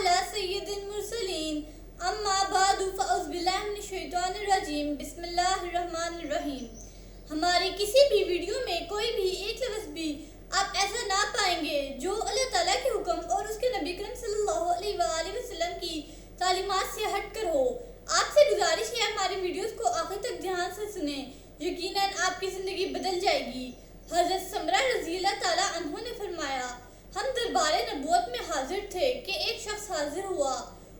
على سید المرسلین اما بعد فاعوذ باللہ من الشیطان الرجیم بسم اللہ الرحمن الرحیم۔ ہماری کسی بھی ویڈیو میں کوئی بھی ایک لفظ بھی آپ ایسا نہ پائیں گے جو اللہ تعالیٰ کے حکم اور اس کے نبی کریم صلی اللہ علیہ وآلہ وسلم کی تعلیمات سے ہٹ کر ہو۔ آپ سے گزارش ہے ہماری ویڈیوز کو آخر تک دھیان سے سنیں، یقیناً آپ کی زندگی بدل جائے گی۔ حضرت سمرہ رضی اللہ تعالیٰ عنہ نے فرمایا، ہم دربار نبوت میں حاضر تھے کہ ایک شخص حاضر ہوا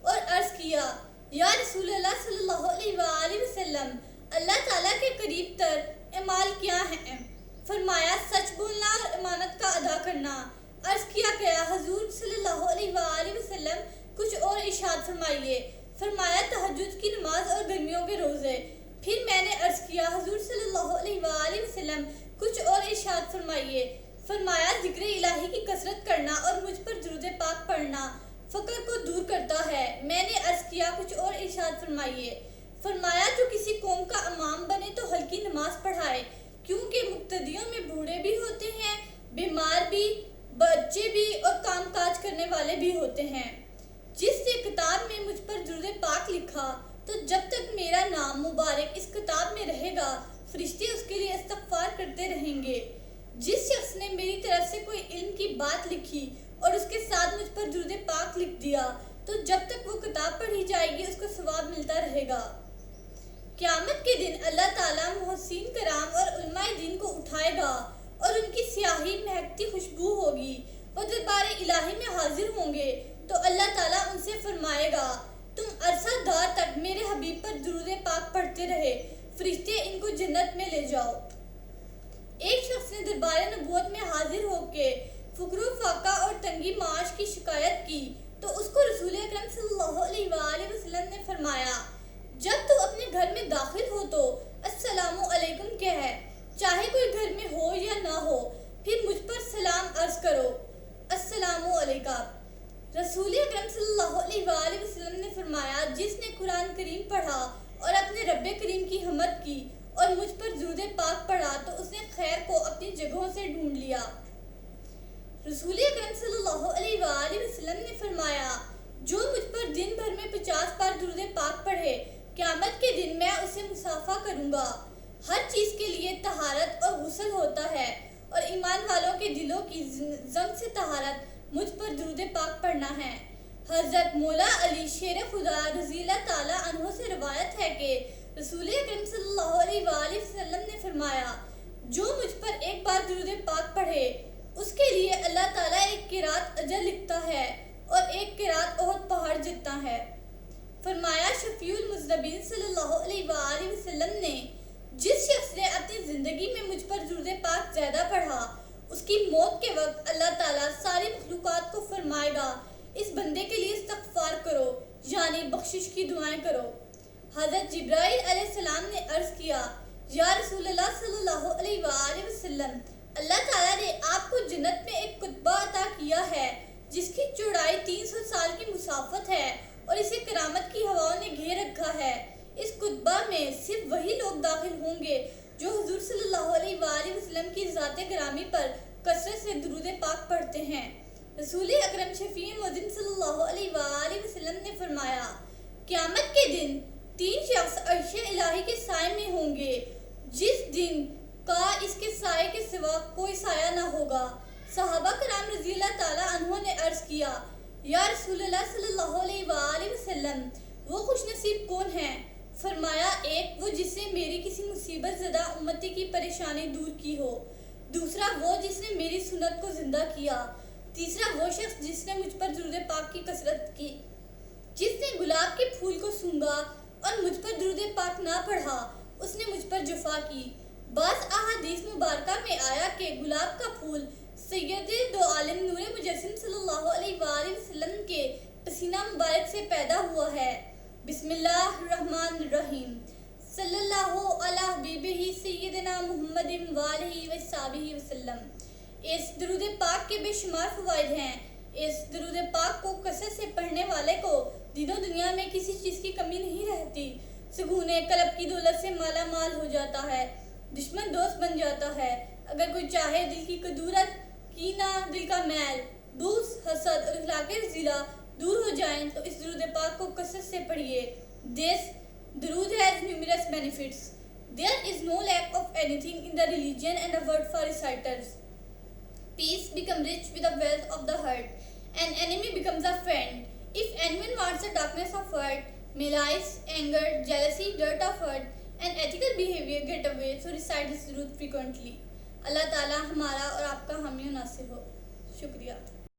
اور عرض کیا، یا رسول اللہ صلی اللہ علیہ وآلہ وسلم، اللہ تعالیٰ کے قریب تر اعمال کیا ہیں؟ فرمایا، سچ بولنا اور امانت کا ادا کرنا۔ عرض کیا گیا، حضور صلی اللہ علیہ وآلہ وسلم کچھ اور ارشاد فرمائیے۔ فرمایا، تہجد کی نماز اور گرمیوں کے روزے۔ پھر میں نے عرض کیا، حضور صلی اللہ علیہ وآلہ وسلم کچھ اور ارشاد فرمائیے۔ فرمایا، ذکر الہی کی کثرت کرنا اور مجھ پر درود پاک پڑھنا فقر کو دور کرتا ہے۔ میں نے عرض کیا، کچھ اور ارشاد فرمائیے۔ فرمایا، جو کسی قوم کا امام بنے تو ہلکی نماز پڑھائے، کیونکہ مقتدیوں میں بوڑھے بھی ہوتے ہیں، بیمار بھی، بچے بھی اور کام کاج کرنے والے بھی ہوتے ہیں۔ جس نے کتاب میں مجھ پر درود پاک لکھا تو جب تک میرا نام مبارک اس کتاب میں رہے گا، فرشتے اس کے لیے استغفار کرتے رہیں گے۔ جس شخص نے میری طرف سے کوئی علم کی بات لکھی اور اس کے ساتھ مجھ پر درود پاک لکھ دیا تو جب تک وہ کتاب پڑھی جائے گی اس کو ثواب ملتا رہے گا۔ قیامت کے دن اللہ تعالیٰ محسنین کرام اور علماء دین کو اٹھائے گا اور ان کی سیاہی مہکتی خوشبو ہوگی۔ وہ دربار الہی میں حاضر ہوں گے تو اللہ تعالیٰ ان سے فرمائے گا، تم عرصہ دار تک میرے حبیب پر درود پاک پڑھتے رہے، فرشتے ان کو جنت میں لے جاؤ۔ ایک شخص نے دربار نبوت میں حاضر ہو کے فقر و فاقہ اور تنگی معاش کی شکایت کی تو اس کو رسول اکرم صلی اللہ علیہ وآلہ وسلم نے فرمایا، جب تو اپنے گھر میں داخل ہو تو السلام علیکم کہہ، چاہے کوئی گھر میں ہو یا نہ ہو، پھر مجھ پر سلام عرض کرو، السلام علیکم۔ رسول اکرم صلی اللہ علیہ وآلہ وسلم نے فرمایا، جس نے قرآن کریم پڑھا اور اپنے رب کریم کی حمد کی اور مجھ پر درود پاک پڑھا تو اس نے خیر کو اپنی جگہوں سے ڈھونڈ لیا۔ رسول اکرم صلی اللہ علیہ وآلہ وسلم نے فرمایا، جو مجھ پر دن بھر میں 50 بار درود پاک پڑھے، قیامت کے دن میں اسے مصافحہ کروں گا۔ ہر چیز کے لیے طہارت اور غسل ہوتا ہے اور ایمان والوں کے دلوں کی زنگ سے طہارت مجھ پر درود پاک پڑھنا ہے۔ حضرت مولا علی شیر خدا رضی اللہ تعالیٰ عنہ سے روایت ہے کہ رسول اکرم صلی اللہ علیہ وآلہ وسلم نے فرمایا، جو مجھ پر ایک بار درود پاک پڑھے اس کے لیے اللہ تعالیٰ ایک قرات اجر لکھتا ہے اور ایک قرات احد پہاڑ جتنا ہے۔ فرمایا، شفیع المذنبین صلی اللہ علیہ وآلہ وسلم نے، جس شخص نے اپنی زندگی میں مجھ پر درود پاک زیادہ پڑھا، اس کی موت کے وقت اللہ تعالیٰ ساری مخلوقات کو فرمائے گا، اس بندے کے لیے استغفار کرو، یعنی بخشش کی دعائیں کرو۔ حضرت جبرائیل علیہ السلام نے عرض کیا، یا رسول اللہ صلی اللہ علیہ وآلہ وسلم، اللہ تعالیٰ نے آپ کو جنت میں ایک کتبہ عطا کیا ہے جس کی چوڑائی 300 سال کی مسافت ہے اور اسے کرامت کی ہواؤں نے گھیر رکھا ہے۔ اس کتبہ میں صرف وہی لوگ داخل ہوں گے جو حضور صلی اللہ علیہ وآلہ وسلم کی ذات گرامی پر کثرت سے درود پاک پڑھتے ہیں۔ رسول اکرم شفیع مدین صلی اللہ علیہ وآلہ وسلم نے فرمایا، قیامت کے دن 3 شخص عرش الہی کے سائے میں ہوں گے، جس دن کا اس کے سائے کے سوا کوئی سایہ نہ ہوگا۔ صحابہ کرام رضی اللہ تعالیٰ عنہ نے عرض کیا، یا رسول اللہ صلی اللہ علیہ وآلہ وسلم، وہ خوش نصیب کون ہیں؟ فرمایا، ایک وہ جس نے میری کسی مصیبت زدہ امتی کی پریشانی دور کی ہو، دوسرا وہ جس نے میری سنت کو زندہ کیا، تیسرا وہ شخص جس نے مجھ پر درود پاک کی کثرت کی۔ جس نے گلاب کے پھول کو سونگھا اور مجھ پر درود پاک نہ پڑھا، اس نے مجھ پر جفا کی۔ بعض احادیث مبارکہ میں آیا کہ گلاب کا پھول سید دو عالم نور مجسم صلی اللہ علیہ وآلہ وسلم کے پسینہ مبارک سے پیدا ہوا ہے۔ بسم اللہ الرحمن الرحیم، صلی اللہ علی حبیبہ سیدنا محمد وآلہ وصحبہ وسلم۔ اس درود پاک کے بے شمار فوائد ہیں۔ اس درود پاک کو کثرت سے پڑھنے والے کو دین و دنیا میں کسی چیز کی کمی نہیں رہتی، سکون قلب کی دولت سے مالا مال ہو جاتا ہے، دشمن دوست بن جاتا ہے۔ اگر کوئی چاہے دل کی کدورت، کینہ، دل کا میل، بغض، حسد اور اخلاق رذیلہ دور ہو جائیں تو اس درود پاک کو کثرت سے پڑھیے. This درود has numerous benefits. There is no lack of anything in the religion and a word for reciters. Peace becomes rich with the wealth of the heart. An enemy becomes a friend. If anyone wants the darkness of heart, malice, anger, jealousy, dirt of heart, and ethical behavior get away, so recite this root frequently. اللہ تعالی ہمارا اور آپ کا حامی و ناصر ہو. شکریہ.